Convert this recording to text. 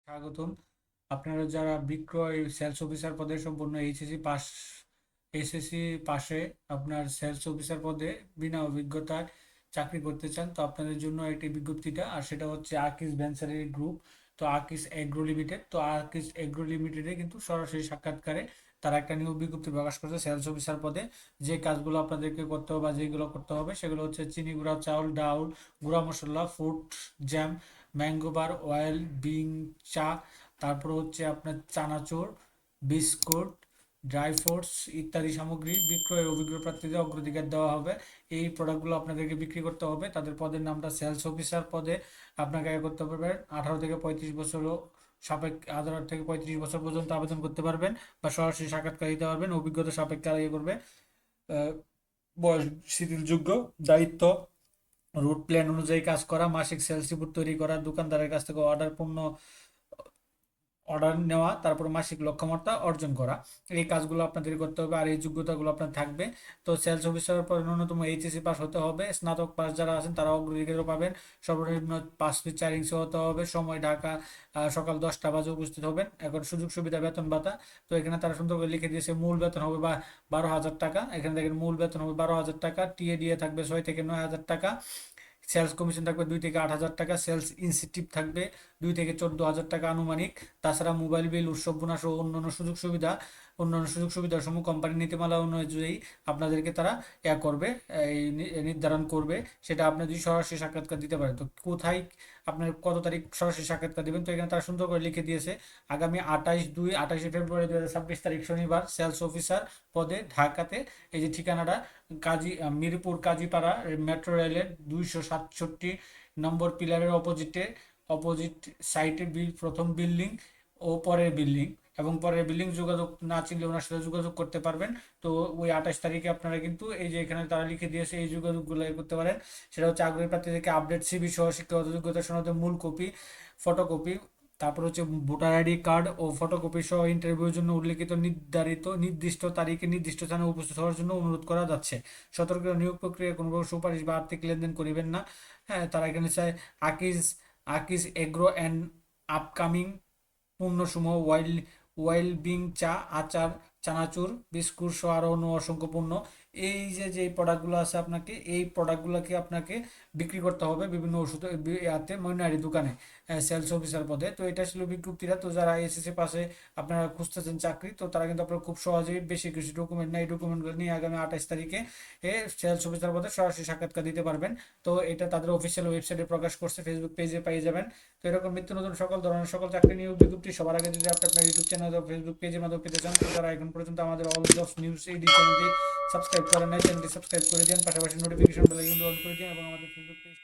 স্বাগতম। আপনারা যারা বিক্রয় সেলস অফিসার পদে সম্পূর্ণ এইচএসসি পাশে আপনার সেলস অফিসার পদে বিনা অভিজ্ঞতায় চাকরি করতে চান, তো আপনাদের জন্য একটি বিজ্ঞপ্তিটা, আর সেটা হচ্ছে আকিস ভেঞ্চারের গ্রুপ। তো আকিস এগ্রো লিমিটেড, তো আকিস এগ্রো লিমিটেডে কিন্তু সরাসরি সাক্ষাৎকারে তারা একটা নিয়োগ বিজ্ঞপ্তি প্রকাশ করছে সেলস অফিসার পদে। যে কাজগুলো আপনাদেরকে করতে হবে বা যেগুলো করতে হবে সেগুলো হচ্ছে চিনি গুঁড়া, চাউল, ডাউল, গুঁড়া মশলা, food jam, mango bar, oil, bean, চা, তারপর হচ্ছে আপনার চানাচুর, বিস্কুট, ড্রাই ফ্রুটস ইত্যাদি সামগ্রী বিক্রয়ের অভিজ্ঞ প্রার্থীদের অগ্রাধিকার দেওয়া হবে। এই প্রোডাক্টগুলো আপনাদেরকে বিক্রি করতে হবে। তাদের পদের নামটা সেলস অফিসার পদে আপনাকে আয় করতে পারবেন 18 থেকে 35 বছর সাপেক্ষ, 18 থেকে 35 বছর পর্যন্ত আবেদন করতে পারবেন বা সরাসরি সাক্ষাৎকার দিতে পারবেন। অভিজ্ঞতা সাপেক্ষে ইয়ে করবে, আহ, বয়স শিথিলযোগ্য, দায়িত্ব রুট প্ল্যান অনুযায়ী কাজ করা, মাসিক সেলস রিপোর্ট তৈরি করা, দোকানদারের কাছ থেকে অর্ডার নেওয়া, তারপর মাসিক লক্ষ্যমাত্রা অর্জন করা। এই কাজগুলো আপনাদের করতে হবে আর এই যোগ্যতাগুলো আপনার থাকবে। তো সেলস অফিসার পর ন্যূনতম এইচএসসি পাস হতে হবে। স্নাতক পাস যারা আছেন তারা অগ্রাধিকার পাবেন। সর্বনিম্ন 5 ফিট 4 ইঞ্চি হতে হবে। সময় ঢাকা সকাল 10টা বাজে উপস্থিত হবেন। এখন সুযোগ সুবিধা, বেতন ভাতা, তো এখানে তারা সুন্দর করে লিখে দিয়েছে মূল বেতন হবে বা 12,000 টাকা। এখানে দেখেন মূল বেতন হবে 12,000 টাকা, টিএ দিয়ে থাকবে 6 থেকে 9 হাজার টাকা, সেলস কমিশন থাকবে 2 থেকে 8 হাজার টাকা, সেলস ইনসেন্টিভ থাকবে 2 থেকে 14 হাজার টাকা আনুমানিক। তাছাড়া মোবাইল বিল, উৎসব বোনাস ও অন্যান্য সুযোগ সুবিধা সমূহ কোম্পানির নীতিমালা অনুযায়ী আপনাদেরকে তারা করবে, নির্ধারণ করবে। সেটা আপনি যদি সরাসরি সাক্ষাৎকার দিতে পারেন, তো কোথায় আপনার কত তারিখ সরাসরি সাক্ষাৎকার দিবেন, তো এখানে তারা সুন্দর করে লিখে দিয়েছে আগামী 28/2 28শে ফেব্রুয়ারি 2026 তারিখ শনিবার সেলস অফিসার পদে ঢাকাতে। এই যে ঠিকানাটা, মিরপুর কাজীপাড়া মেট্রো রেলের 267 নম্বর পিলারের অপোজিট সাইটে প্রথম বিল্ডিং ও পরের বিল্ডিং, এবং পরের বিল্ডিং যোগাযোগ না চিনলে ওনার সাথে যোগাযোগ করতে পারবেন। তো ওই 28 তারিখে আপনারা কিন্তু এই যে এখানে তারা লিখে দিয়েছে এই যোগাযোগগুলো করতে পারেন। সেটা হচ্ছে আগ্রহী প্রার্থীদেরকে আপডেট সিভি সহ শিক্ষাগত যোগ্যতা সনদের মূল কপি, ফটোকপি, তারপর হচ্ছে ভোটার আইডি কার্ড ও ফটোকপি সহ ইন্টারভিউর জন্য উল্লেখিত নির্দিষ্ট তারিখে নির্দিষ্ট স্থানে উপস্থিত হওয়ার জন্য অনুরোধ করা যাচ্ছে। সতর্ক, নিয়োগ প্রক্রিয়ায় কোনো প্রকার সুপারিশ বা আর্থিক লেনদেন করিবেন না। হ্যাঁ, তারা এখানে চায় Akij Akij agro and upcoming পণ্যসমূহ ওয়াইল বিং, চা, আচার, চানাচুর, বিস্কুট সহ আরও অন্য অসংখ্য পণ্য। এই যে প্রোডাক্টগুলো আছে আপনাকে এই প্রোডাক্টগুলোকে আপনাকে বিক্রি করতে হবে বিভিন্ন ওষুধ ইয়াতে মইনারি দোকানে সেলস অফিসার পদে। তো এটা ছিল বিজ্ঞপ্তিটা। তো যারা এসএসসি পাশে আপনারা খুঁজতেছেন চাকরি, তো তারা কিন্তু আপনারা খুব সহজেই বেশি কিছু ডকুমেন্ট নেই, এই ডকুমেন্টগুলো নিয়ে আগামী 28 তারিখে সেলস অফিসার পদে সরাসরি সাক্ষাৎকার দিতে পারবেন। তো এটা তাদের অফিসিয়াল ওয়েবসাইটে প্রকাশ করছে, ফেসবুক পেজে পেয়ে যাবেন। তো এরকম নিত্য নতুন সকল ধরনের সকল চাকরি নিয়োগ বিজ্ঞপ্তি সবার আগে যদি আপনি আপনার ইউটিউব চ্যানেল বা ফেসবুক পেজের মাধ্যমে পেতে চান, তো যারা এখন পর্যন্ত আমাদের অল জবস নিউজ এই চ্যানেলটি সাবস্ক্রাইব করেন নাই, চ্যানেলটি সাবস্ক্রাইব করে দিন, পাশাপাশি নোটিফিকেশন বেল আইকনটি অন করে দিন এবং আমাদের ফেসবুক পেজ